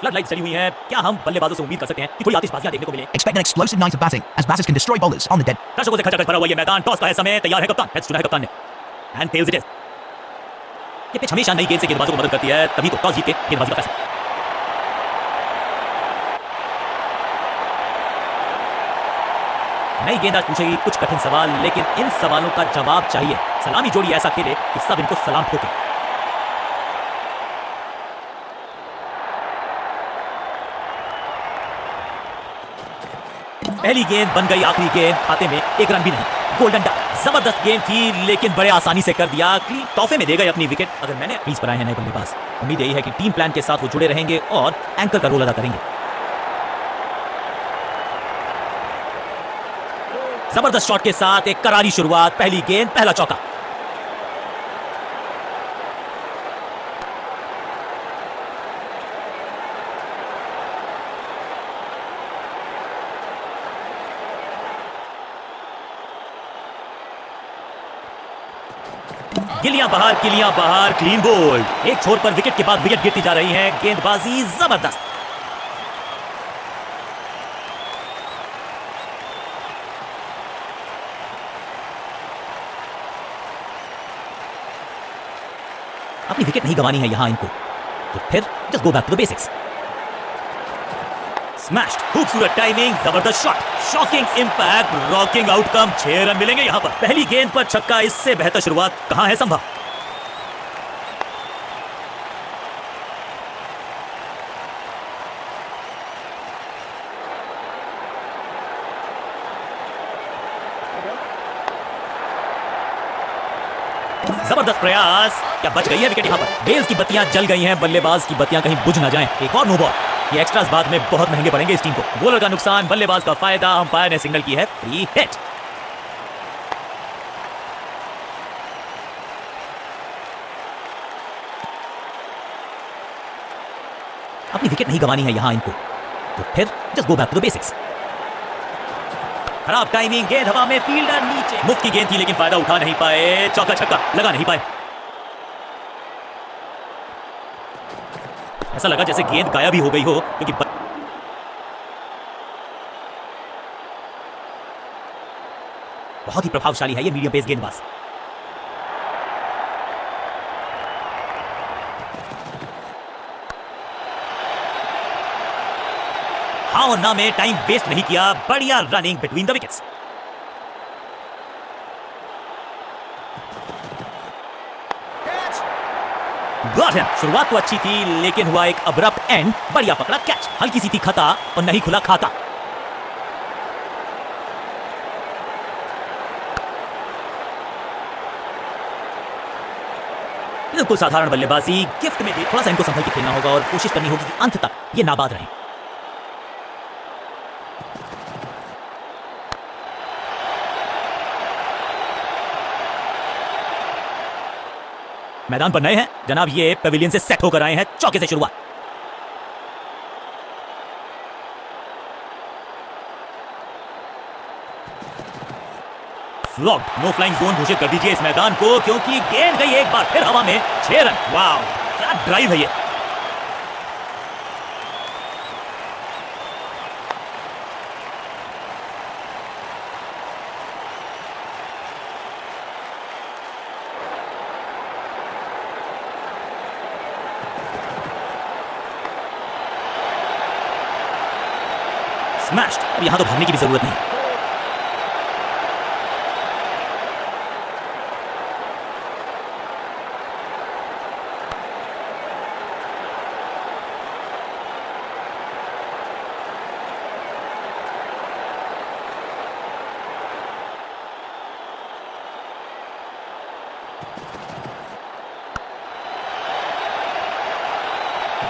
Flood lights जली हुई हैं। क्या हम बल्लेबाजों से उम्मीद कर सकते हैं कि थोड़ी आतिशबाजियां देखने को मिले? Expect an explosive night of batting as batters can destroy bowlers on the dead. दर्शकों से खचाखच भरा हुआ ये मैदान, टॉस का है समय, तैयार है कप्तान, हेड्स चुना है कप्तान ने एंड टेल्स इट इज। ये पिच हमेशा नई गेंद से गेंदबाजों को मदद करती है, तभी तो टॉस जीत के गेंदबाजी का फैसला। नई गेंदबाज पूछेगी कुछ कठिन सवाल, लेकिन इन सवालों का जवाब चाहिए। सलामी जोड़ी ऐसा खेले कि सब इनको सलाम ठोके। पहली गेंद बन गई आखिरी गेंद, खाते में एक रन भी नहीं। गोल्डन डक, जबरदस्त गेंद थी लेकिन बड़े आसानी से कर दिया। तोहफे में दे गए अपनी विकेट। अगर मैंने क्रीज पर आए हैं नए बल्लेबाज, उम्मीद यही है कि टीम प्लान के साथ वो जुड़े रहेंगे और एंकर का रोल अदा करेंगे। जबरदस्त शॉट के साथ एक करारी शुरुआत, पहली गेंद पहला चौका। गिलियां बाहर, क्लीन बोल्ड। एक छोर पर विकेट के बाद विकेट गिरती जा रही है। गेंदबाजी जबरदस्त। अपनी विकेट नहीं गंवानी है यहां इनको, तो फिर just go back to the basics. Smashed, खूबसूरत टाइमिंग, जबरदस्त shot, shocking impact, rocking outcome. 6 run मिलेंगे यहां पर। पहली गेंद पर छक्का, इससे बेहतर शुरुआत कहां है संभव। जबरदस्त प्रयास, क्या बच गई है विकेट यहां पर। बेल्स की बत्तियां जल गई हैं, बल्लेबाज की बत्तियां कहीं बुझ ना जाएं। एक और नो बॉल, ये एक्स्ट्रास बाद में बहुत महंगे पड़ेंगे इस टीम को। बॉलर का नुकसान, बल्लेबाज का फायदा। अंपायर ने सिग्नल की है फ्री हिट। अपनी विकेट नहीं गंवानी है यहां इनको, तो फिर just go back to the basics. खराब टाइमिंग, गेंद हवा में, फील्डर नीचे। मुफ्त की गेंद थी लेकिन फायदा उठा नहीं पाए। चौका छक्का लगा नहीं पाए। ऐसा लगा जैसे गेंद गायब ही हो गई हो, क्योंकि बहुत ही प्रभावशाली है ये मीडियम पेस गेंदबाज। हाँ और ना में टाइम वेस्ट नहीं किया। बढ़िया running between the wickets. Got him. शुरुआत तो अच्छी थी लेकिन हुआ एक अब्रप्ट एंड। बढ़िया पकड़ा कैच, हल्की सी थी खता और नहीं खुला खाता। बिल्कुल साधारण बल्लेबाजी, गिफ्ट में भी थोड़ा सा इनको संभल के खेलना होगा और कोशिश करनी होगी कि अंत तक ये नाबाद रहे। मैदान पर नए हैं जनाब, ये पेविलियन से सेट होकर आए हैं। चौके से शुरुआत। फ्लॉग, नो फ्लाइंग जोन घोषित कर दीजिए इस मैदान को, क्योंकि गेंद गई एक बार फिर हवा में। 6 रन। वाह, क्या ड्राइव है ये। स्मैश्ड। अब यहां तो भागने की भी जरूरत नहीं।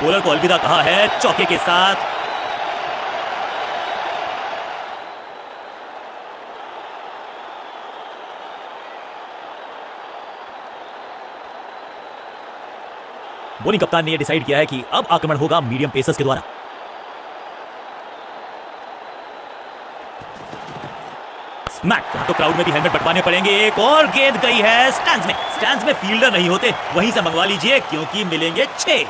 बॉलर को अलविदा कहा है चौके के साथ। बॉलिंग कप्तान ने यह डिसाइड किया है कि अब आक्रमण होगा मीडियम पेसर्स के द्वारा। स्मैक, तो क्राउड में भी हेलमेट बटवाने पड़ेंगे। एक और गेंद गई है स्टैंड्स में। स्टैंड्स में फील्डर नहीं होते, वहीं से मंगवा लीजिए क्योंकि मिलेंगे 6।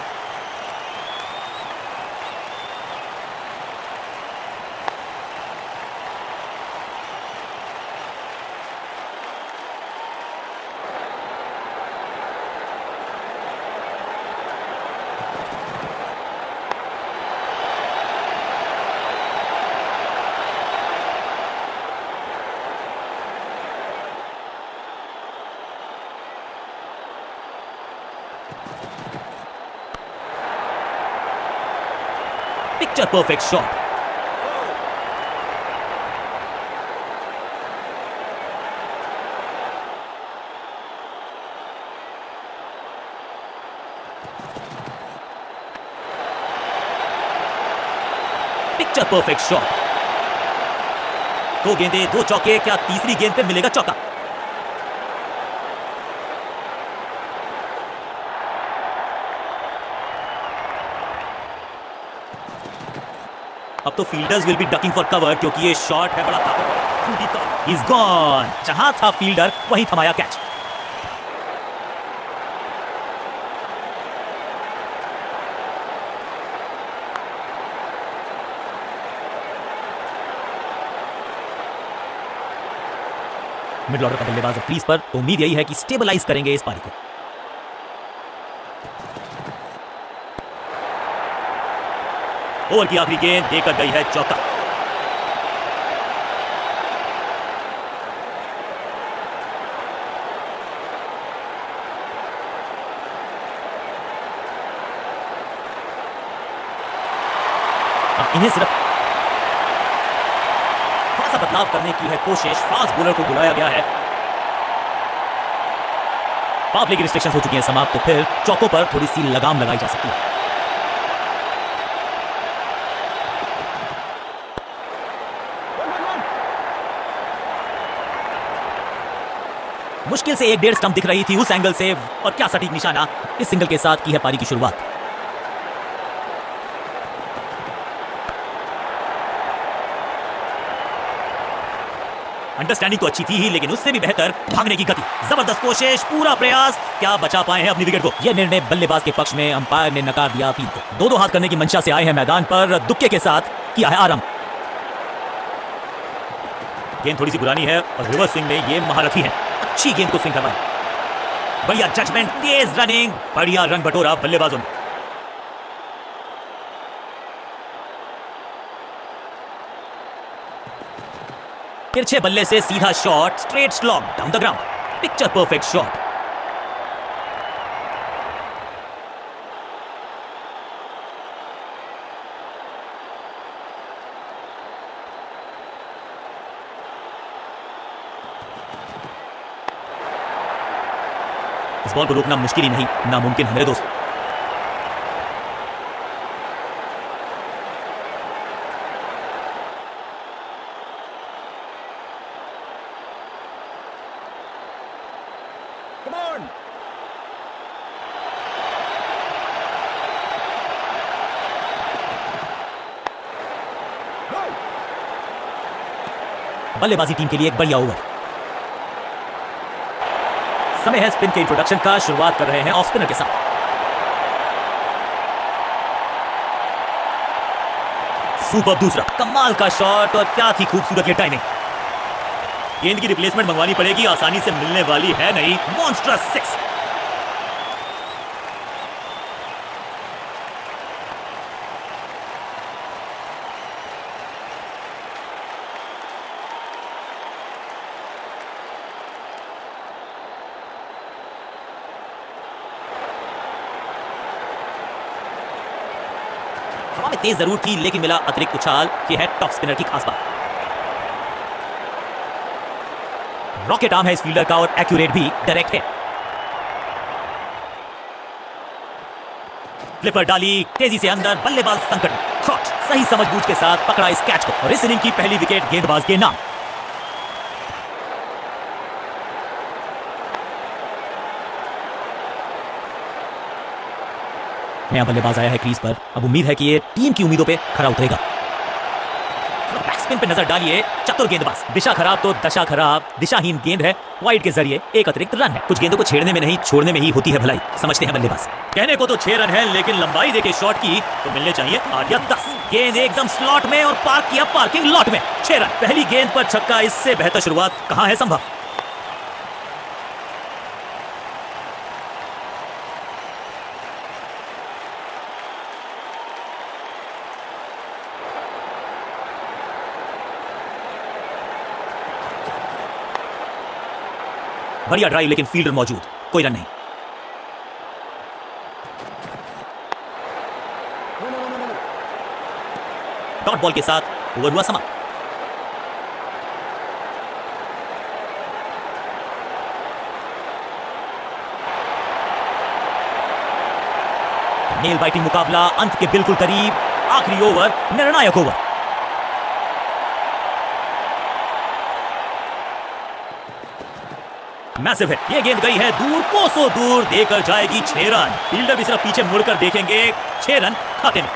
Picture perfect shot. Picture perfect shot. दो गेंदे, दो चौके, क्या तीसरी गेंद पे मिलेगा चौका? अब तो fielders will be ducking for cover क्योंकि ये शॉट है बड़ा ताकतवर। Is gone. जहां था फील्डर वहीं थमाया कैच। मिडल ऑर्डर का बल्लेबाज अब क्रीज पर, तो उम्मीद यही है कि स्टेबलाइज करेंगे इस पारी को। ओवर की आखिरी गेंद देकर गई है चौका। अब इन्हें सिर्फ थोड़ा सा बदलाव करने की है कोशिश। फास्ट बॉलर को बुलाया गया है। पावर प्ले की रिस्ट्रिक्शंस हो चुकी हैं समाप्त, तो फिर चौकों पर थोड़ी सी लगाम लगाई जा सकती है। मुश्किल से 1-1.5 स्टंप दिख रही थी उस एंगल से, और क्या सटीक निशाना। इस सिंगल के साथ की है पारी की शुरुआत। अंडरस्टैंडिंग तो अच्छी थी ही, लेकिन उससे भी बेहतर भागने की गति। जबरदस्त कोशिश, पूरा प्रयास, क्या बचा पाए हैं अपनी विकेट को। यह निर्णय बल्लेबाज के पक्ष में, अंपायर ने नकार दिया अपील को। दो हाथ करने की मंशा से आए हैं मैदान पर, दुक्के के साथ किया है आराम। गेंद थोड़ी सी पुरानी है और रिवर्स स्विंग में ये महारथी है। अच्छी गेंद को स्विंग करवाई। बढ़िया जजमेंट, तेज रनिंग, बढ़िया रन बटोरा बल्लेबाजों ने। तिरछे बल्ले से सीधा shot, straight slog down the ground. Picture perfect shot. इस बॉल को रोकना मुश्किल ही नहीं, नामुमकिन है मेरे दोस्त। बल्लेबाजी टीम के लिए एक बढ़िया ओवर। समय है स्पिन के इंट्रोडक्शन का। शुरुआत कर रहे हैं ऑफ स्पिनर के साथ। सुपर दूसरा, कमाल का शॉट, और क्या थी खूबसूरत ये टाइमिंग। गेंद की रिप्लेसमेंट मंगवानी पड़ेगी, आसानी से मिलने वाली है नहीं। मॉन्स्टरस 6। हवा में तेज जरूर थी, लेकिन मिला अतिरिक्त उछाल। यह है टॉप स्पिनर की खास बात। रॉकेट आर्म है इस फील्डर का, और एक्यूरेट भी, डायरेक्ट है। फ्लिपर डाली, तेजी से अंदर, बल्लेबाज संकट में। शॉट सही समझबूझ के साथ पकड़ा इस कैच को, और इस इनिंग की पहली विकेट गेंदबाज के नाम। नया बल्लेबाज आया है क्रीज पर। अब उम्मीद है कि ये टीम की उम्मीदों पे खरा उतरेगा। बैकस्पिन पे नजर डालिए, चतुर गेंदबाज। दिशा खराब तो दशा खराब। दिशाहीन गेंद है, वाइड के जरिए एक अतिरिक्त रन है। कुछ गेंदों को छेड़ने में नहीं, छोड़ने में ही होती है भलाई, समझते हैं बल्लेबाज। कहने को तो 6 रन है, लेकिन लंबाई देके शॉट की तो मिलने चाहिए 8 या 10। गेंद एकदम स्लॉट में, और पार्क किया पार्किंग लॉट में। 6 रन। पहली गेंद पर छक्का, इससे बेहतर शुरुआत कहां है संभव। बढ़िया ड्राइव, लेकिन फील्डर मौजूद, कोई रन नहीं। डॉट बॉल के साथ ओवर हुआ समाप्त। नेल बाइटिंग मुकाबला अंत के बिल्कुल करीब, आखिरी ओवर निर्णायक ओवर। मैसिव हिट, ये गेंद गई है दूर, कोसों दूर, देकर जाएगी 6 रन। फील्डर भी सिर्फ पीछे मुड़कर देखेंगे, 6 रन खाते में।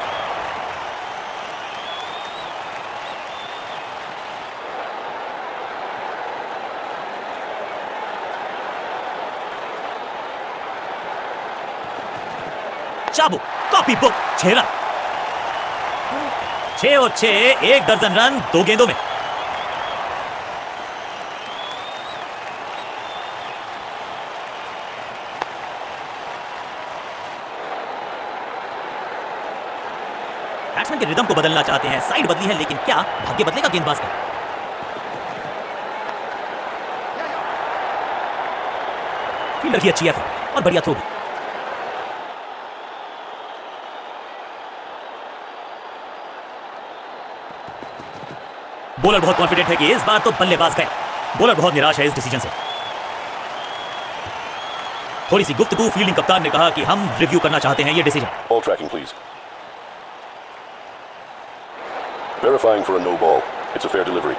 चाबुक, कॉपी बुक, 6 रन। 6 और 6, 1 दर्जन रन 2 गेंदों में। बैट्समैन के रिदम को बदलना चाहते हैं, साइड बदली है, लेकिन क्या भाग्य बदलेगा गेंदबाज का? फील्डर की अच्छी एफर्ट और बढ़िया थ्रो भी। बॉलर बहुत कॉन्फिडेंट है कि इस बार तो बल्लेबाज गए। बॉलर बहुत निराश है इस डिसीजन से। थोड़ी सी गुफ्तगू, फील्डिंग कप्तान ने कहा कि हम रिव्यू करना चाहते हैं ये decision. Ball tracking, please. Verifying for a no ball. It's a fair delivery.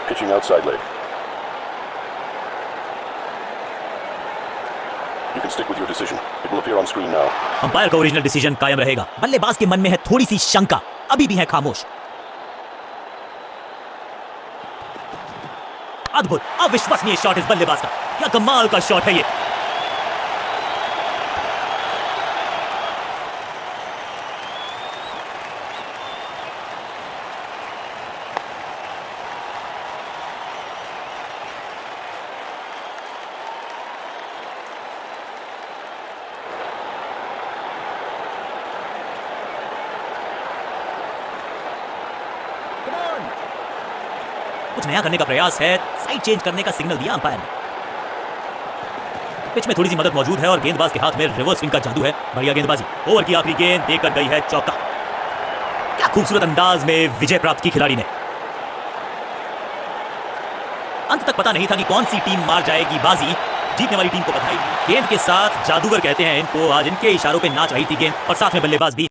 Pitching outside leg. You can stick with your decision. It will appear on screen now. Umpire का ओरिजिनल डिसीजन कायम रहेगा। बल्लेबाज के मन में है थोड़ी सी शंका, अभी भी है खामोश। अद्भुत, अविश्वसनीय शॉट इस बल्लेबाज का। क्या कमाल का शॉट है ये। कुछ नया करने का प्रयास है, साइड चेंज करने का सिग्नल दिया अंपायर ने। पिच में थोड़ी सी मदद मौजूद है और गेंदबाज के हाथ में रिवर्स स्विंग का जादू है। बढ़िया गेंदबाजी। ओवर की आखिरी गेंद देकर गई है चौका। क्या खूबसूरत अंदाज में विजय प्राप्त की खिलाड़ी ने। अंत तक पता नहीं था कि कौन सी टीम मार जाएगी बाजी। जीतने वाली टीम को बधाई। गेंद के साथ जादूगर कहते हैं इनको। आज इनके इशारों पे नाच रही थी गेंद और साथ में बल्लेबाज भी।